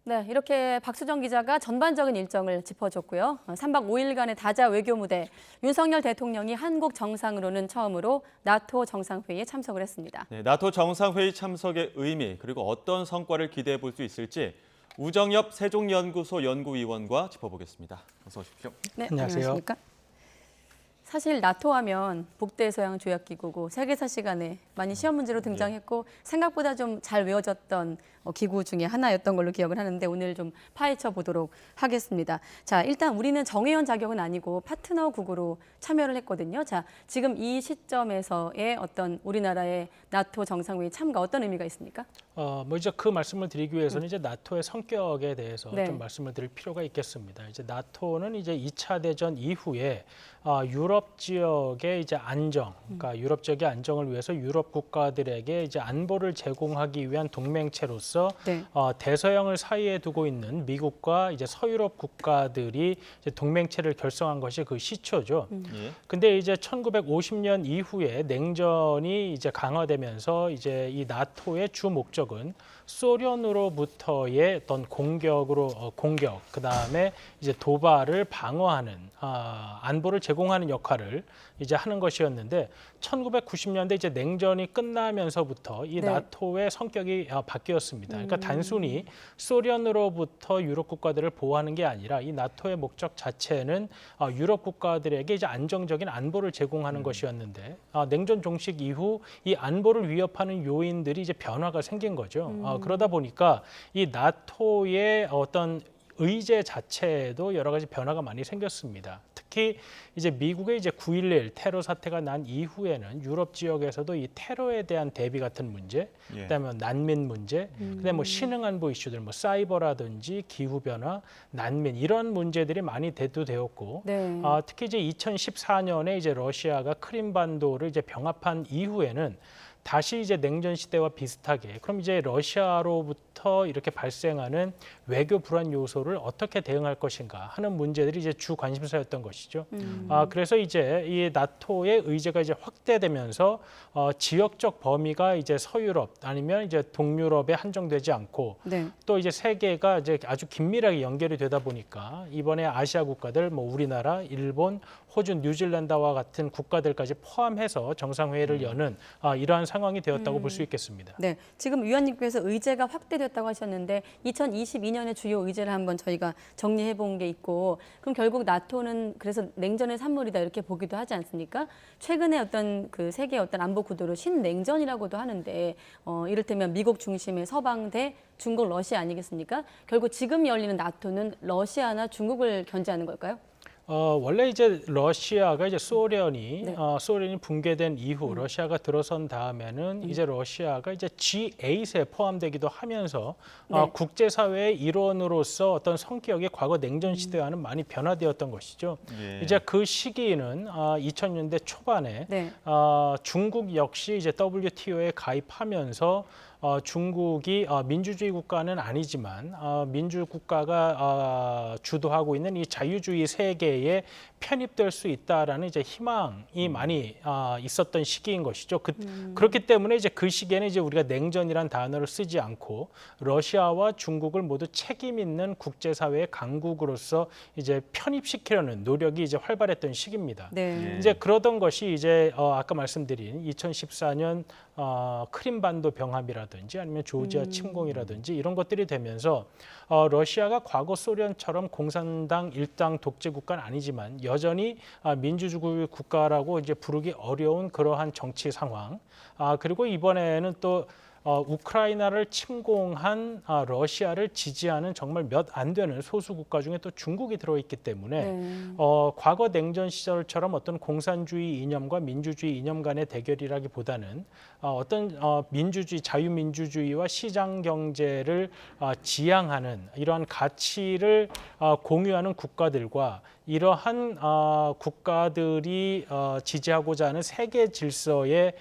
네, 이렇게 박수정 기자가 전반적인 일정을 짚어줬고요. 3박 5일간의 다자 외교 무대, 윤석열 대통령이 한국 정상으로는 처음으로 나토 정상회의에 참석을 했습니다. 네, 나토 정상회의 참석의 의미 그리고 어떤 성과를 기대해 볼 수 있을지 우정엽 세종연구소 연구위원과 짚어보겠습니다. 어서 오십시오. 네, 안녕하세요. 안녕하십니까? 사실 나토 하면 북대서양 조약기구고 세계사 시간에 많이 시험 문제로 등장했고 생각보다 좀 잘 외워졌던 기구 중에 하나였던 걸로 기억을 하는데 오늘 좀 파헤쳐 보도록 하겠습니다. 자, 일단 우리는 정회원 자격은 아니고 파트너국으로 참여를 했거든요. 자, 지금 이 시점에서의 어떤 우리나라의 나토 정상회의 참가 어떤 의미가 있습니까? 이제 그 말씀을 드리기 위해서는 이제 나토의 성격에 대해서 네. 좀 말씀을 드릴 필요가 있겠습니다. 이제 나토는 이제 2차 대전 이후에 유럽 지역의 이제 안정, 그러니까 유럽 지역의 안정을 위해서 유럽 국가들에게 이제 안보를 제공하기 위한 동맹체로서 네. 대서양을 사이에 두고 있는 미국과 이제 서유럽 국가들이 이제 동맹체를 결성한 것이 그 시초죠. 예. 근데 이제 1950년 이후에 냉전이 이제 강화되면서 이제 이 나토의 주 목적은 소련으로부터의 어떤 공격, 그다음에 이제 도발을 방어하는 안보를 제공하는 역할을 이제 하는 것이었는데 1990년대 이제 냉전이 끝나면서부터 이 네. 나토의 성격이 바뀌었습니다. 그러니까 단순히 소련으로부터 유럽 국가들을 보호하는 게 아니라 이 나토의 목적 자체는 유럽 국가들에게 이제 안정적인 안보를 제공하는 것이었는데 냉전 종식 이후 이 안보를 위협하는 요인들이 이제 변화가 생긴 거죠. 그러다 보니까 이 나토의 어떤 의제 자체에도 여러 가지 변화가 많이 생겼습니다. 특히 이제 미국의 이제 9.11 테러 사태가 난 이후에는 유럽 지역에서도 이 테러에 대한 대비 같은 문제, 예. 그다음에 난민 문제, 그다음에 뭐 신흥안보 이슈들, 뭐 사이버라든지 기후 변화, 난민 이런 문제들이 많이 대두되었고, 네. 특히 이제 2014년에 이제 러시아가 크림반도를 이제 병합한 이후에는 다시 이제 냉전 시대와 비슷하게 그럼 이제 러시아로부터 이렇게 발생하는 외교 불안 요소를 어떻게 대응할 것인가 하는 문제들이 이제 주 관심사였던 것이죠. 그래서 이제 이 나토의 의제가 이제 확대되면서 지역적 범위가 이제 서유럽 아니면 이제 동유럽에 한정되지 않고 네. 또 이제 세계가 이제 아주 긴밀하게 연결이 되다 보니까 이번에 아시아 국가들 뭐 우리나라, 일본, 호주, 뉴질랜드와 같은 국가들까지 포함해서 정상회의를 여는 이러한 상황이 되었다고 볼 수 있겠습니다. 네, 지금 위원님께서 의제가 확대됐다고 하셨는데 2022년의 주요 의제를 한번 저희가 정리해 본 게 있고 그럼 결국 나토는 그래서 냉전의 산물이다 이렇게 보기도 하지 않습니까? 최근에 어떤 그 세계 어떤 안보 구도를 신냉전이라고도 하는데 이를테면 미국 중심의 서방 대 중국, 러시아 아니겠습니까? 결국 지금 열리는 나토는 러시아나 중국을 견제하는 걸까요? 원래 이제 러시아가 이제 소련이 네. 소련이 붕괴된 이후 러시아가 들어선 다음에는 이제 러시아가 이제 G8에 포함되기도 하면서 네. 국제사회의 일원으로서 어떤 성격이 과거 냉전 시대와는 많이 변화되었던 것이죠. 예. 이제 그 시기는 2000년대 초반에 네. 중국 역시 이제 WTO에 가입하면서 중국이 민주주의 국가는 아니지만 민주 국가가 주도하고 있는 이 자유주의 세계에 편입될 수 있다라는 이제 희망이 많이 있었던 시기인 것이죠. 그렇기 때문에 이제 그 시기에는 이제 우리가 냉전이란 단어를 쓰지 않고 러시아와 중국을 모두 책임 있는 국제사회의 강국으로서 이제 편입시키려는 노력이 이제 활발했던 시기입니다. 네. 이제 그러던 것이 이제 아까 말씀드린 2014년 크림반도 병합이라든지 아니면 조지아 침공이라든지 이런 것들이 되면서 러시아가 과거 소련처럼 공산당 일당 독재 국가는 아니지만 여전히 민주주의 국가라고 이제 부르기 어려운 그러한 정치 상황. 그리고 이번에는 또 우크라이나를 침공한 러시아를 지지하는 정말 몇 안 되는 소수 국가 중에 또 중국이 들어있기 때문에 네. 과거 냉전 시절처럼 어떤 공산주의 이념과 민주주의 이념 간의 대결이라기보다는 어떤 민주주의, 자유민주주의와 시장 경제를 지향하는 이러한 가치를 공유하는 국가들과 이러한 국가들이 지지하고자 하는 세계 질서에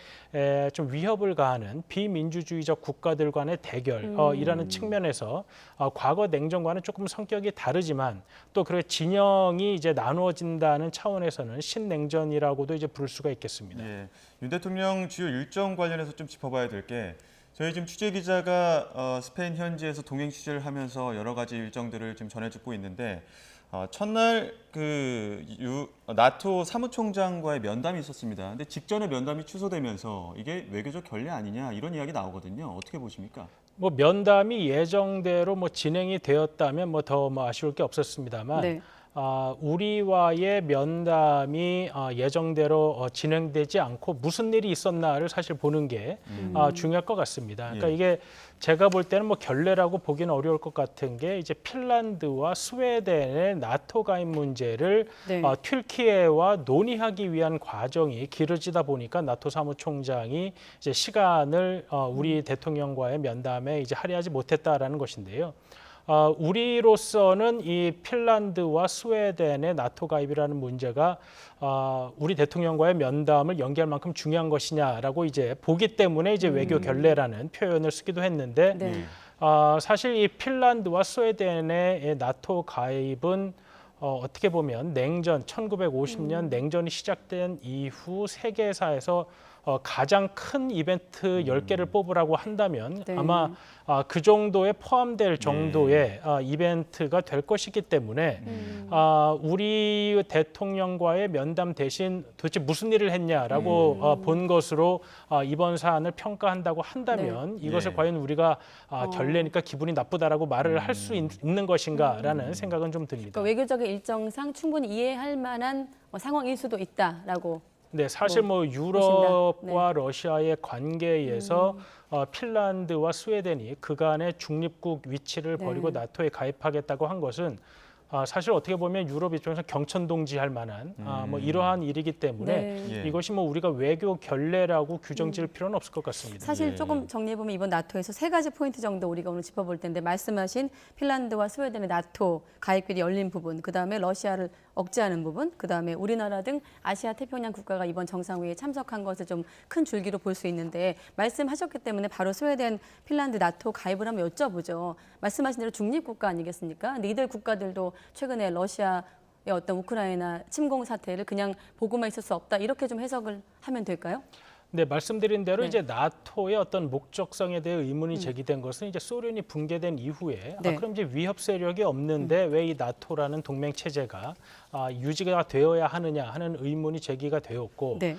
좀 위협을 가하는 비민주주의적 국가들 간의 대결이라는 측면에서 과거 냉전과는 조금 성격이 다르지만 또 그 진영이 이제 나누어진다는 차원에서는 신냉전이라고도 이제 부를 수가 있겠습니다. 예. 윤 대통령 주요 일정 관련해서 좀 짚어봐야 될 게 저희 지금 취재 기자가 스페인 현지에서 동행 취재를 하면서 여러 가지 일정들을 지금 전해주고 있는데 첫날 나토 사무총장과의 면담이 있었습니다. 근데 직전에 면담이 취소되면서 이게 외교적 결례 아니냐 이런 이야기 나오거든요. 어떻게 보십니까? 뭐 면담이 예정대로 뭐 진행이 되었다면 뭐 더 아쉬울 게 없었습니다만 네. 우리와의 면담이 예정대로 진행되지 않고 무슨 일이 있었나를 사실 보는 게 중요할 것 같습니다. 그러니까 예. 이게 제가 볼 때는 뭐 결례라고 보기는 어려울 것 같은 게 이제 핀란드와 스웨덴의 나토 가입 문제를 네. 튀르키예와 논의하기 위한 과정이 길어지다 보니까 나토 사무총장이 이제 시간을 우리 대통령과의 면담에 이제 할애하지 못했다라는 것인데요. 우리로서는 이 핀란드와 스웨덴의 나토 가입이라는 문제가 우리 대통령과의 면담을 연기할 만큼 중요한 것이냐라고 이제 보기 때문에 이제 외교 결례라는 표현을 쓰기도 했는데 네. 사실 이 핀란드와 스웨덴의 나토 가입은 어떻게 보면 냉전 1950년 냉전이 시작된 이후 세계사에서 가장 큰 이벤트 10개를 뽑으라고 한다면 네. 아마 그 정도에 포함될 정도의 이벤트가 될 것이기 때문에 우리 대통령과의 면담 대신 도대체 무슨 일을 했냐라고 본 것으로 이번 사안을 평가한다고 한다면 이것을 예. 과연 우리가 결례니까 기분이 나쁘다라고 말을 할 수 있는 것인가라는 생각은 좀 듭니다. 그러니까 외교적인 일정상 충분히 이해할 만한 상황일 수도 있다라고. 네, 사실 뭐 유럽과 러시아의 관계에서 핀란드와 스웨덴이 그간의 중립국 위치를 버리고 나토에 가입하겠다고 한 것은 사실 어떻게 보면 유럽 입장에서 경천동지할 만한 뭐 이러한 일이기 때문에 네. 예. 이것이 뭐 우리가 외교 결례라고 규정 지을 필요는 없을 것 같습니다. 사실 예. 조금 정리해보면 이번 나토에서 세 가지 포인트 정도 우리가 오늘 짚어볼 텐데 말씀하신 핀란드와 스웨덴의 나토 가입길이 열린 부분, 그다음에 러시아를 억제하는 부분, 그다음에 우리나라 등 아시아 태평양 국가가 이번 정상회의에 참석한 것을 좀 큰 줄기로 볼 수 있는데 말씀하셨기 때문에 바로 스웨덴, 핀란드 나토 가입을 한번 여쭤보죠. 말씀하신 대로 중립국가 아니겠습니까? 근데 이들 국가들도 최근에 러시아의 어떤 우크라이나 침공 사태를 그냥 보고만 있을 수 없다 이렇게 좀 해석을 하면 될까요? 네, 말씀드린 대로 네. 이제 나토의 어떤 목적성에 대해 의문이 제기된 것은 이제 소련이 붕괴된 이후에 네. 그럼 이제 위협 세력이 없는데 왜 이 나토라는 동맹 체제가 유지가 되어야 하느냐 하는 의문이 제기가 되었고 네.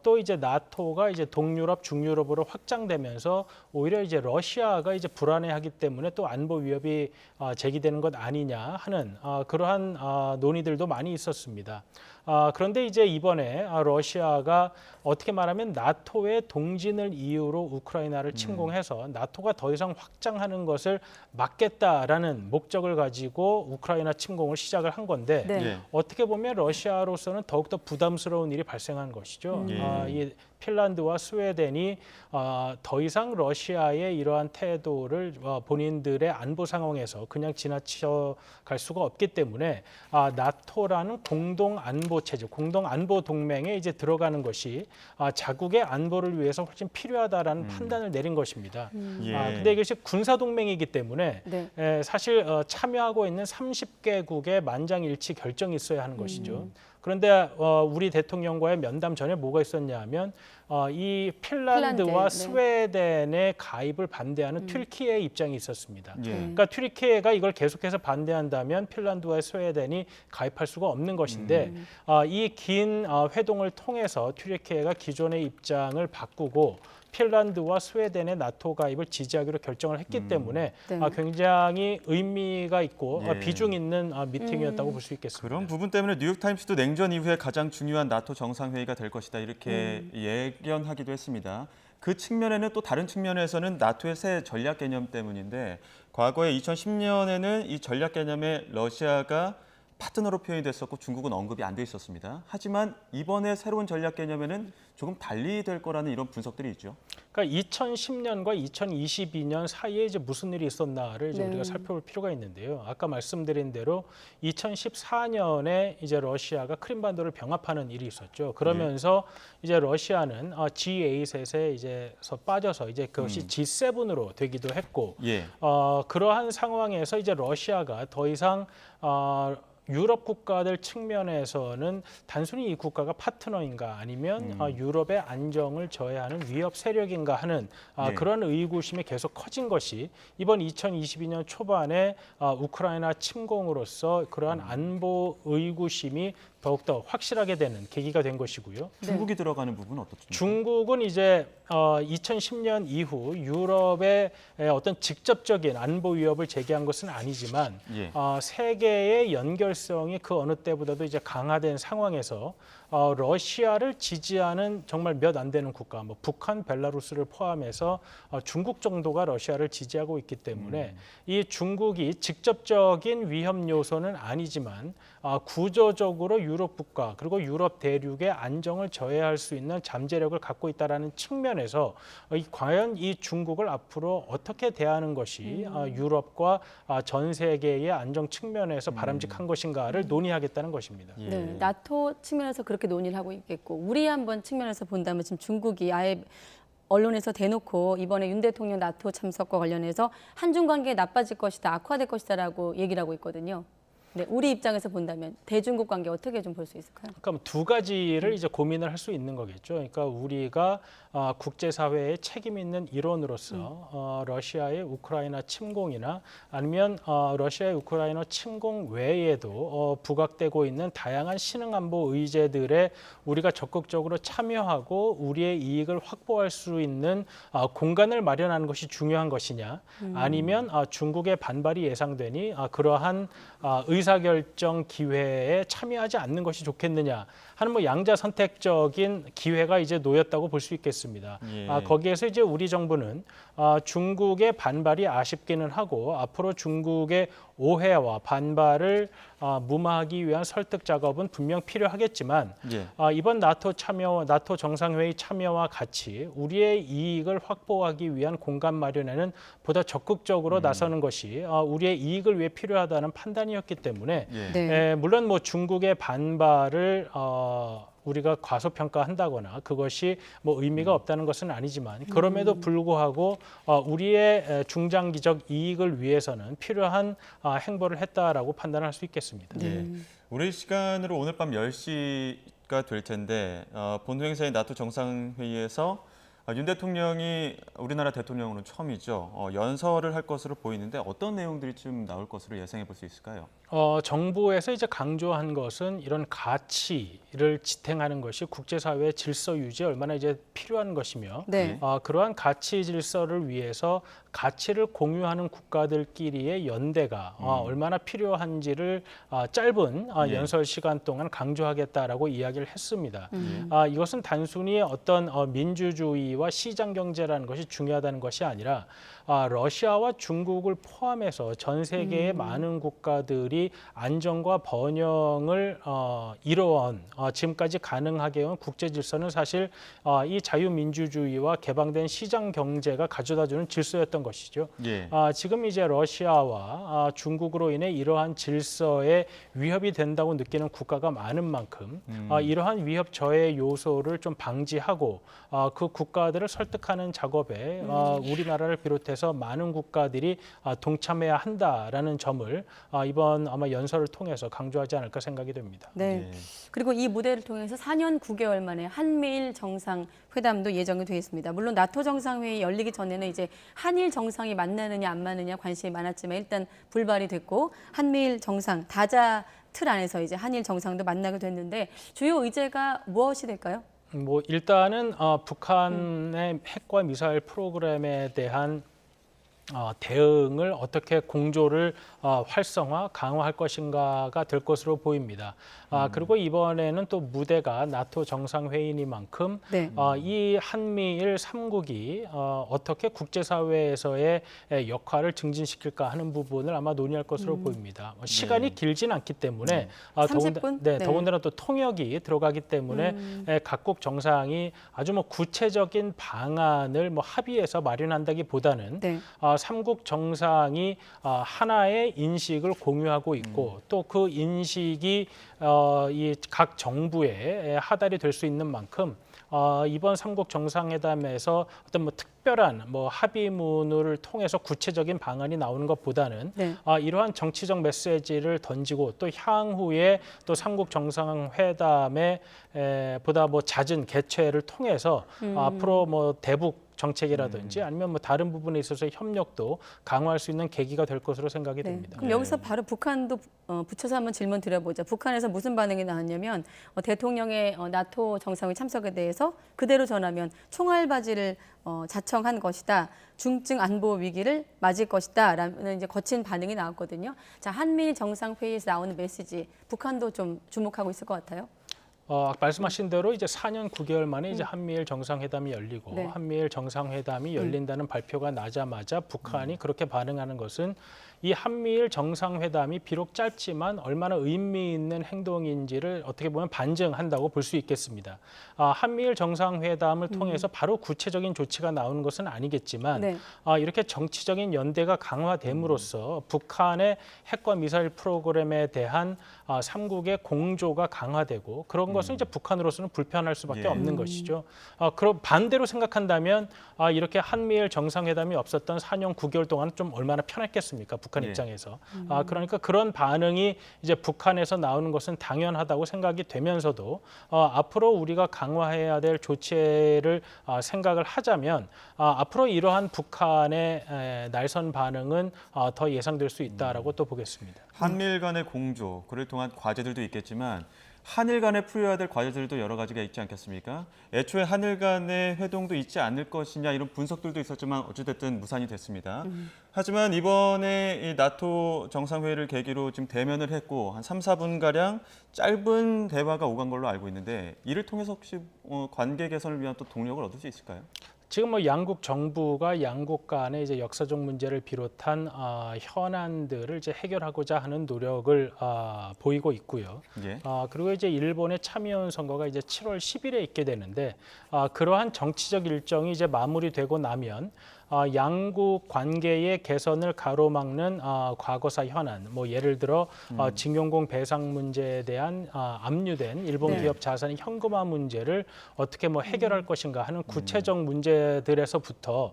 또 이제 나토가 이제 동유럽, 중유럽으로 확장되면서 오히려 이제 러시아가 이제 불안해하기 때문에 또 안보 위협이 제기되는 것 아니냐 하는 그러한 논의들도 많이 있었습니다. 그런데 이제 이번에 러시아가 어떻게 말하면 나토의 동진을 이유로 우크라이나를 침공해서 나토가 더 이상 확장하는 것을 막겠다라는 목적을 가지고 우크라이나 침공을 시작을 한 건데 네. 예. 어떻게 보면 러시아로서는 더욱더 부담스러운 일이 발생한 것이죠. 이 핀란드와 스웨덴이 더 이상 러시아의 이러한 태도를 본인들의 안보 상황에서 그냥 지나쳐 갈 수가 없기 때문에 나토라는 공동 안보 체제, 공동 안보 동맹에 이제 들어가는 것이 자국의 안보를 위해서 훨씬 필요하다라는 판단을 내린 것입니다. 예. 근데 이것이 군사 동맹이기 때문에 네. 사실 참여하고 있는 30개국의 만장일치 결정이 있어야 하는 것이죠. 그런데 우리 대통령과의 면담 전에 뭐가 있었냐면 이 핀란드와 네. 스웨덴의 가입을 반대하는 튀르키예의 입장이 있었습니다. 예. 그러니까 튀르키예가 이걸 계속해서 반대한다면 핀란드와 스웨덴이 가입할 수가 없는 것인데 이 긴 회동을 통해서 튀르키예가 기존의 입장을 바꾸고 핀란드와 스웨덴의 나토 가입을 지지하기로 결정을 했기 때문에 네. 굉장히 의미가 있고 예. 비중 있는 미팅이었다고 볼 수 있겠습니다. 그런 부분 때문에 뉴욕타임스도 냉전 이후에 가장 중요한 나토 정상회의가 될 것이다 이렇게 예견하기도 했습니다. 그 측면에는 또 다른 측면에서는 나토의 새 전략 개념 때문인데 과거에 2010년에는 이 전략 개념에 러시아가 파트너로 표현이 됐었고 중국은 언급이 안 돼 있었습니다. 하지만 이번에 새로운 전략 개념에는 조금 달리 될 거라는 이런 분석들이 있죠. 그러니까 2010년과 2022년 사이에 이제 무슨 일이 있었나를 이제 네. 우리가 살펴볼 필요가 있는데요. 아까 말씀드린 대로 2014년에 이제 러시아가 크림반도를 병합하는 일이 있었죠. 그러면서 이제 러시아는 G8에 이제서 빠져서 이제 그것이 G7으로 되기도 했고 예. 그러한 상황에서 이제 러시아가 더 이상 유럽 국가들 측면에서는 단순히 이 국가가 파트너인가 아니면 유럽의 안정을 저해하는 위협 세력인가 하는 네. 그런 의구심이 계속 커진 것이 이번 2022년 초반에 우크라이나 침공으로서 그러한 안보 의구심이 더욱더 확실하게 되는 계기가 된 것이고요. 중국이 들어가는 부분은 어떻습니까? 중국은 이제 2010년 이후 유럽의 어떤 직접적인 안보 위협을 제기한 것은 아니지만 예. 세계의 연결성이 그 어느 때보다도 이제 강화된 상황에서 러시아를 지지하는 정말 몇 안 되는 국가, 뭐 북한, 벨라루스를 포함해서 중국 정도가 러시아를 지지하고 있기 때문에 이 중국이 직접적인 위협 요소는 아니지만 구조적으로 유럽 국가 그리고 유럽 대륙의 안정을 저해할 수 있는 잠재력을 갖고 있다라는 측면에서 과연 이 중국을 앞으로 어떻게 대하는 것이 유럽과 전 세계의 안정 측면에서 바람직한 것인가를 논의하겠다는 것입니다. 예. 네, 나토 측면에서 그렇게 논의를 하고 있겠고 우리 한번 측면에서 본다면 지금 중국이 아예 언론에서 대놓고 이번에 윤 대통령 나토 참석과 관련해서 한중 관계 나빠질 것이다, 악화될 것이다라고 얘기를 하고 있거든요. 네, 우리 입장에서 본다면 대중국 관계 어떻게 좀 볼 수 있을까요? 그러니까 두 가지를 이제 고민을 할 수 있는 거겠죠. 그러니까 우리가 국제사회의 책임 있는 일원으로서 러시아의 우크라이나 침공이나 아니면 러시아의 우크라이나 침공 외에도 부각되고 있는 다양한 신흥안보 의제들에 우리가 적극적으로 참여하고 우리의 이익을 확보할 수 있는 공간을 마련하는 것이 중요한 것이냐 아니면 중국의 반발이 예상되니 그러한 의사결정 기회에 참여하지 않는 것이 좋겠느냐 하는 뭐 양자 선택적인 기회가 이제 놓였다고 볼 수 있겠습니다. 예. 거기에서 이제 우리 정부는 중국의 반발이 아쉽기는 하고 앞으로 중국의 오해와 반발을 무마하기 위한 설득 작업은 분명 필요하겠지만 예. 이번 나토 정상회의 참여와 같이 우리의 이익을 확보하기 위한 공간 마련에는 보다 적극적으로 나서는 것이 우리의 이익을 위해 필요하다는 판단이었기 때문에 예. 네. 물론 뭐 중국의 반발을 우리가 과소평가한다거나 그것이 뭐 의미가 없다는 것은 아니지만 그럼에도 불구하고 우리의 중장기적 이익을 위해서는 필요한 행보를 했다라고 판단할 수 있겠습니다. 예. 우리 시간으로 오늘 밤 10시가 될 텐데 본토 행사의 나토 정상회의에서 윤 대통령이 우리나라 대통령으로는 처음이죠. 연설을 할 것으로 보이는데 어떤 내용들이 좀 나올 것으로 예상해 볼 수 있을까요? 정부에서 이제 강조한 것은 이런 가치를 지탱하는 것이 국제사회의 질서 유지에 얼마나 이제 필요한 것이며 네. 그러한 가치 질서를 위해서 가치를 공유하는 국가들끼리의 연대가 얼마나 필요한지를 짧은 예. 연설 시간 동안 강조하겠다라고 이야기를 했습니다. 이것은 단순히 어떤 민주주의와 시장 경제라는 것이 중요하다는 것이 아니라 러시아와 중국을 포함해서 전 세계의 많은 국가들이 안정과 번영을 이뤄온 지금까지 가능하게 해온 국제 질서는 사실 이 자유민주주의와 개방된 시장 경제가 가져다주는 질서였던 것이죠. 예. 지금 이제 러시아와 중국으로 인해 이러한 질서에 위협이 된다고 느끼는 국가가 많은 만큼 이러한 위협 저해 요소를 좀 방지하고 그 국가들을 설득하는 작업에 우리나라를 비롯해서 많은 국가들이 동참해야 한다라는 점을 이번 아마 연설을 통해서 강조하지 않을까 생각이 됩니다. 네. 예. 그리고 이 무대를 통해서 4년 9개월 만에 한미일 정상회담도 예정이 되어 있습니다. 물론 나토 정상회의 열리기 전에는 이제 한일 정상이 만나느냐 안 만나느냐 관심이 많았지만 일단 불발이 됐고 한미일 정상 다자 틀 안에서 이제 한일 정상도 만나게 됐는데 주요 의제가 무엇이 될까요? 뭐 일단은 북한의 핵과 미사일 프로그램에 대한 대응을 어떻게 공조를 활성화, 강화할 것인가가 될 것으로 보입니다. 그리고 이번에는 또 무대가 나토 정상회의니만큼 네. 이 한미일 3국이 어떻게 국제사회에서의 역할을 증진시킬까 하는 부분을 아마 논의할 것으로 보입니다. 시간이 길진 않기 때문에 30분? 네. 더군다나 또 통역이 들어가기 때문에 각국 정상이 아주 뭐 구체적인 방안을 뭐 합의해서 마련한다기보다는 네. 3국 정상이 하나의 인식을 공유하고 있고 또 그 인식이 이 각 정부의 하달이 될 수 있는 만큼 이번 3국 정상회담에서 어떤 뭐 특별한 뭐 합의문을 통해서 구체적인 방안이 나오는 것보다는 네. 이러한 정치적 메시지를 던지고 또 향후에 또 삼국 정상회담에 보다 뭐 잦은 개최를 통해서 앞으로 뭐 대북 정책이라든지 아니면 뭐 다른 부분에 있어서 협력도 강화할 수 있는 계기가 될 것으로 생각이 네. 됩니다. 그럼 여기서 바로 북한도 붙여서 한번 질문 드려보자. 북한에서 무슨 반응이 나왔냐면 대통령의 나토 정상회 참석에 대해서 그대로 전하면 총알바지를 자청한 것이다. 중증 안보 위기를 맞을 것이다. 라는 이제 거친 반응이 나왔거든요. 자, 한미일 정상회의에서 나오는 메시지 북한도 좀 주목하고 있을 것 같아요. 말씀하신 대로 이제 4년 9개월 만에 이제 한미일 정상회담이 열리고 네. 한미일 정상회담이 열린다는 발표가 나자마자 북한이 그렇게 반응하는 것은 이 한미일 정상회담이 비록 짧지만 얼마나 의미 있는 행동인지를 어떻게 보면 반증한다고 볼 수 있겠습니다. 한미일 정상회담을 통해서 바로 구체적인 조치가 나오는 것은 아니겠지만 네. 이렇게 정치적인 연대가 강화됨으로써 북한의 핵과 미사일 프로그램에 대한 삼국의 공조가 강화되고 그런 것은 이제 북한으로서는 불편할 수밖에 예. 없는 것이죠. 그럼 반대로 생각한다면 이렇게 한미일 정상회담이 없었던 4년 9개월 동안은 좀 얼마나 편했겠습니까? 북한 예. 입장에서. 그러니까 그런 반응이 이제 북한에서 나오는 것은 당연하다고 생각이 되면서도 앞으로 우리가 강화해야 될 조치를 생각을 하자면 앞으로 이러한 북한의 날선 반응은 더 예상될 수 있다라고 또 보겠습니다. 한미일 간의 공조, 그를 통한 과제들도 있겠지만 한일 간에 풀어야 될 과제들도 여러 가지가 있지 않겠습니까? 애초에 한일 간의 회동도 있지 않을 것이냐 이런 분석들도 있었지만 어찌됐든 무산이 됐습니다. 하지만 이번에 이 나토 정상회의를 계기로 지금 대면을 했고 한 3, 4분가량 짧은 대화가 오간 걸로 알고 있는데 이를 통해서 혹시 관계 개선을 위한 또 동력을 얻을 수 있을까요? 지금 뭐 양국 정부가 양국 간의 이제 역사적 문제를 비롯한 현안들을 이제 해결하고자 하는 노력을 보이고 있고요. 예. 그리고 이제 일본의 참여연 선거가 이제 7월 10일에 있게 되는데 그러한 정치적 일정이 이제 마무리되고 나면 양국 관계의 개선을 가로막는 과거사 현안, 뭐 예를 들어 징용공 배상 문제에 대한 압류된 일본 네. 기업 자산의 현금화 문제를 어떻게 뭐 해결할 것인가 하는 구체적 문제들에서부터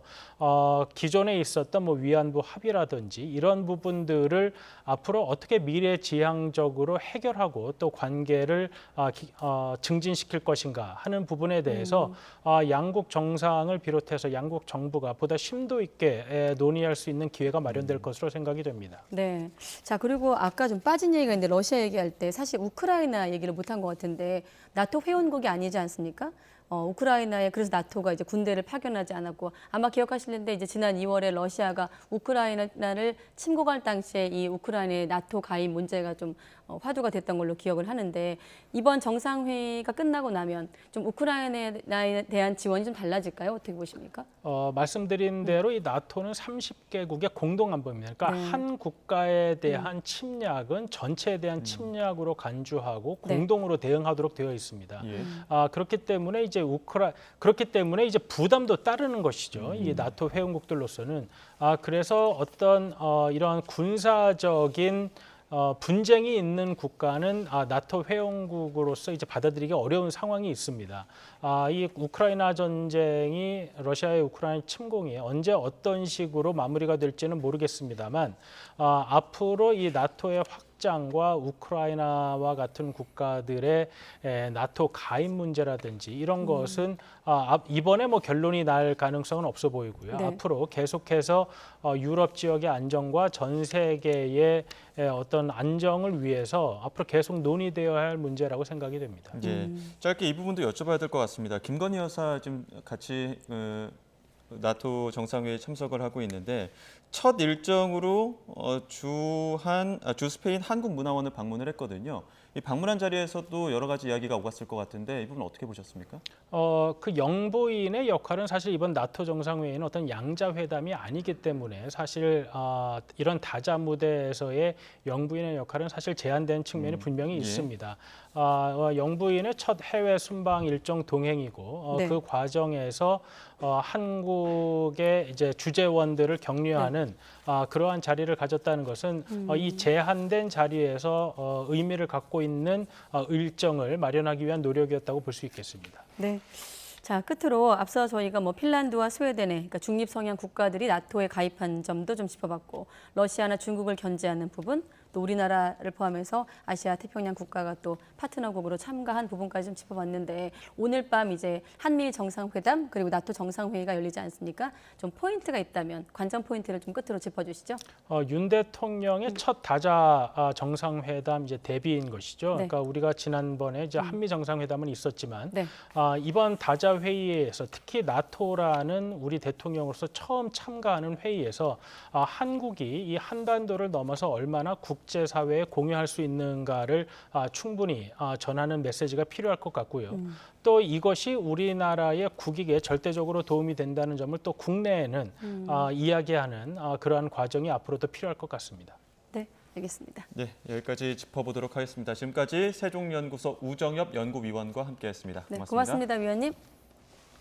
기존에 있었던 뭐 위안부 합의라든지 이런 부분들을 앞으로 어떻게 미래지향적으로 해결하고 또 관계를 증진시킬 것인가 하는 부분에 대해서 양국 정상을 비롯해서 양국 정부가 보다 심도 있게 논의할 수 있는 기회가 마련될 것으로 생각이 됩니다. 네. 자, 그리고 아까 좀 빠진 얘기가 있는데 러시아 얘기할 때 사실 우크라이나 얘기를 못한 것 같은데 나토 회원국이 아니지 않습니까? 우크라이나에 그래서 나토가 이제 군대를 파견하지 않았고 아마 기억하시는데 이제 지난 2월에 러시아가 우크라이나를 침공할 당시에 이 우크라이나의 나토 가입 문제가 좀 화두가 됐던 걸로 기억을 하는데 이번 정상회의가 끝나고 나면 좀 우크라이나에 대한 지원이 좀 달라질까요? 어떻게 보십니까? 말씀드린 대로 이 나토는 30개국의 공동 안보입니다. 그러니까 네. 한 국가에 대한 침략은 전체에 대한 침략으로 간주하고 공동으로 대응하도록 되어 있습니다. 예. 그렇기 때문에 이제 부담도 따르는 것이죠. 이 나토 회원국들로서는 그래서 어떤 이러한 군사적인 분쟁이 있는 국가는 나토 회원국으로서 이제 받아들이기 어려운 상황이 있습니다. 이 우크라이나 전쟁이 러시아의 우크라이나 침공이 언제 어떤 식으로 마무리가 될지는 모르겠습니다만 앞으로 이 나토의 확장과 우크라이나와 같은 국가들의 나토 가입 문제라든지 이런 것은 이번에 뭐 결론이 날 가능성은 없어 보이고요. 네. 앞으로 계속해서 유럽 지역의 안정과 전 세계의 어떤 안정을 위해서 앞으로 계속 논의되어야 할 문제라고 생각이 됩니다. 이제 짧게 이 부분도 여쭤봐야 될 것 같습니다. 김건희 여사 지금 같이 나토 정상회의에 참석을 하고 있는데 첫 일정으로 주 스페인 한국문화원을 방문을 했거든요. 이 방문한 자리에서도 여러 가지 이야기가 오갔을 것 같은데 이 부분 어떻게 보셨습니까? 그 영부인의 역할은 사실 이번 나토 정상회의는 어떤 양자 회담이 아니기 때문에 사실 이런 다자 무대에서의 영부인의 역할은 사실 제한된 측면이 분명히 예. 있습니다. 영부인의 첫 해외 순방 일정 동행이고 네. 그 과정에서 한국의 이제 주재원들을 격려하는 그러한 자리를 가졌다는 것은 이 제한된 자리에서 의미를 갖고 있는 일정을 마련하기 위한 노력이었다고 볼 수 있겠습니다. 네. 자, 끝으로 앞서 저희가 뭐 핀란드와 스웨덴의 그러니까 중립 성향 국가들이 나토에 가입한 점도 좀 짚어봤고, 러시아나 중국을 견제하는 부분, 또 우리나라를 포함해서 아시아 태평양 국가가 또 파트너국으로 참가한 부분까지 좀 짚어봤는데, 오늘 밤 이제 한미일 정상회담 그리고 나토 정상회의가 열리지 않습니까? 좀 포인트가 있다면 관전 포인트를 좀 끝으로 짚어주시죠. 윤 대통령의 첫 다자 정상회담 이제 데뷔인 것이죠. 네. 그러니까 우리가 지난번에 이제 한미 정상회담은 있었지만 네. 이번 다자 회의에서 특히 나토라는 우리 대통령으로서 처음 참가하는 회의에서 한국이 이 한반도를 넘어서 얼마나 국제사회에 공유할 수 있는가를 충분히 전하는 메시지가 필요할 것 같고요. 또 이것이 우리나라의 국익에 절대적으로 도움이 된다는 점을 또 국내에는 이야기하는 그러한 과정이 앞으로도 필요할 것 같습니다. 네, 알겠습니다. 네, 여기까지 짚어보도록 하겠습니다. 지금까지 세종연구소 우정엽 연구위원과 함께했습니다. 네, 고맙습니다. 고맙습니다, 위원님.